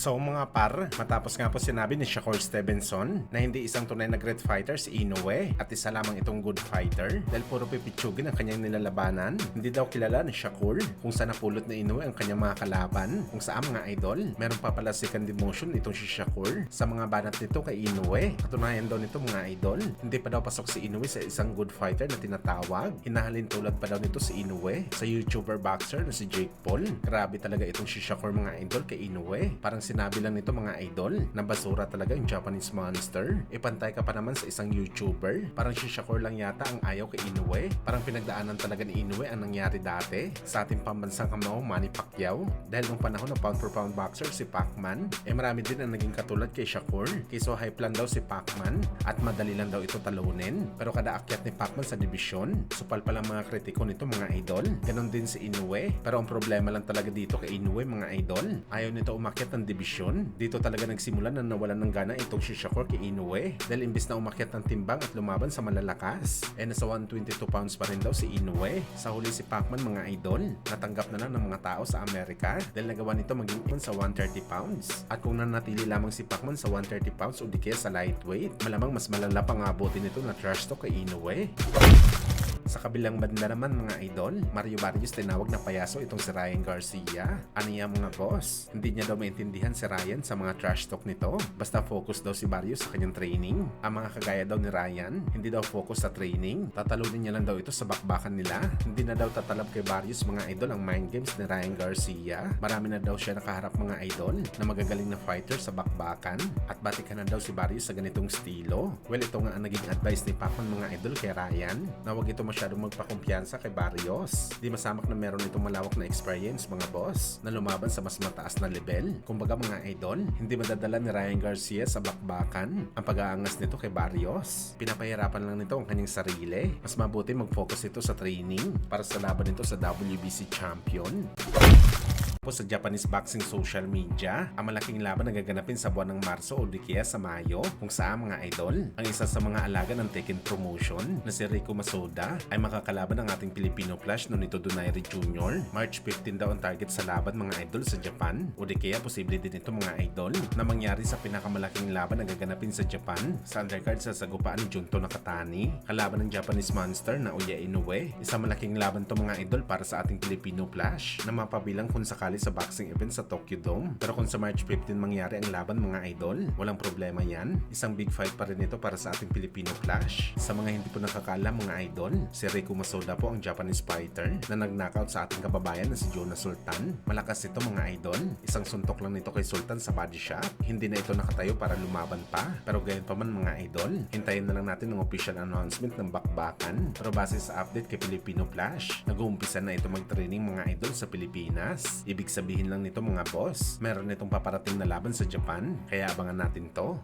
So mga par, matapos nga po sinabi ni Shakur Stevenson na hindi isang tunay na great fighter si Inoue at isa lamang itong good fighter dahil puro pipitsugin ang kanyang nilalabanan, hindi daw kilala ni Shakur kung saan napulot na Inoue ang kanyang mga kalaban, kung saan mga idol. Meron pa pala second demotion itong si Shakur sa mga banat nito kay Inoue. Katunayan daw nito mga idol, hindi pa daw pasok si Inoue sa isang good fighter na tinatawag. Hinahalin tulad pa daw nito si Inoue sa YouTuber boxer na si Jake Paul. Grabe talaga itong si Shakur mga idol kay Inoue. Parang sinabi lang nito mga idol na basura talaga yung Japanese monster. Ipantay ka pa naman sa isang YouTuber. Parang si Shakur lang yata ang ayaw kay Inoue. Parang pinagdaanan talaga ni Inoue ang nangyari dati sa ating pambansang kamao Manny Pacquiao. Dahil nung panahon ng pound for pound boxer si Pacman, marami din ang naging katulad kay Shakur. Kaysa hype lang daw si Pacman at madali lang daw ito talunin. Pero kada akyat ni Pacman sa dibisyon, supal pa lang mga kritiko nito mga idol. Ganon din si Inoue. Pero ang problema lang talaga dito kay Inoue mga idol, ayaw nito umakyat ng dibisyon. Dito talaga nagsimula na nawalan ng gana itong si Shakur kay Inoue dahil imbis na umakyat ng timbang at lumaban sa malalakas, nasa 122 pounds pa rin daw si Inoue. Sa huli si Pacman mga idol, natanggap na lang ng mga tao sa Amerika dahil nagawa nito maging sa 130 pounds. At kung nanatili lamang si Pacman sa 130 pounds o di kaya sa lightweight, malamang mas malala pang abutin nito na trash talk kay Inoue. Sa kabilang banda naman mga idol, Mario Barrios tinawag na payaso itong si Ryan Garcia. Ano yan mga boss? Hindi niya daw maintindihan si Ryan sa mga trash talk nito. Basta focus daw si Barrios sa kanyang training. Ang mga kagaya daw ni Ryan, hindi daw focus sa training. Tatalunin niya lang daw ito sa bakbakan nila. Hindi na daw tatalab kay Barrios mga idol ang mind games ni Ryan Garcia. Marami na daw siya nakaharap mga idol na magagaling na fighter sa bakbakan. At batikan na daw si Barrios sa ganitong estilo. Well, ito nga ang naging advice ni Pacman mga idol kay Ryan na wag ito masyadong magpakumpiyansa kay Barrios. Di masamak na meron itong malawak na experience mga boss na lumaban sa mas mataas na level. Kumbaga mga idol, hindi madadala ni Ryan Garcia sa bakbakan ang pag-aangas nito kay Barrios. Pinapahirapan lang nito ang kanyang sarili. Mas mabuti mag-focus ito sa training para sa laban nito sa WBC champion. Po sa Japanese boxing social media, ang malaking laban na gaganapin sa buwan ng Marso o di kaya sa Mayo, kung saan mga idol, ang isa sa mga alaga ng Tekken Promotion na si Rico Masuda ay makakalaban ng ating Filipino Flash no nito Donaire Jr. March 15 daw ang target sa laban mga idol sa Japan o di kaya posible din ito mga idol na mangyari sa pinakamalaking laban na gaganapin sa Japan sa undercard sa sagupaan ni Junto Nakatani, kalaban ng Japanese monster na Oya Inoue. Isang malaking laban to mga idol para sa ating Filipino Flash na mapabilang kung sakali sa boxing event sa Tokyo Dome. Pero kung sa March 15 mangyari ang laban mga idol, walang problema yan. Isang big fight pa rin ito para sa ating Filipino Flash. Sa mga hindi po nakakaalam mga idol, si Rico Masuda po ang Japanese fighter na nag-knockout sa ating kababayan na si Jonas Sultan. Malakas ito mga idol. Isang suntok lang nito kay Sultan sa body shot. Hindi na ito nakatayo para lumaban pa. Pero gayon pa man mga idol, hintayin na lang natin ng official announcement ng bakbakan. Pero base sa update kay Filipino Flash, nag-uumpisa na ito mag-training mga idol sa Pilipinas. Ibig sabihin lang nito mga boss, meron itong paparating na laban sa Japan, kaya abangan natin to.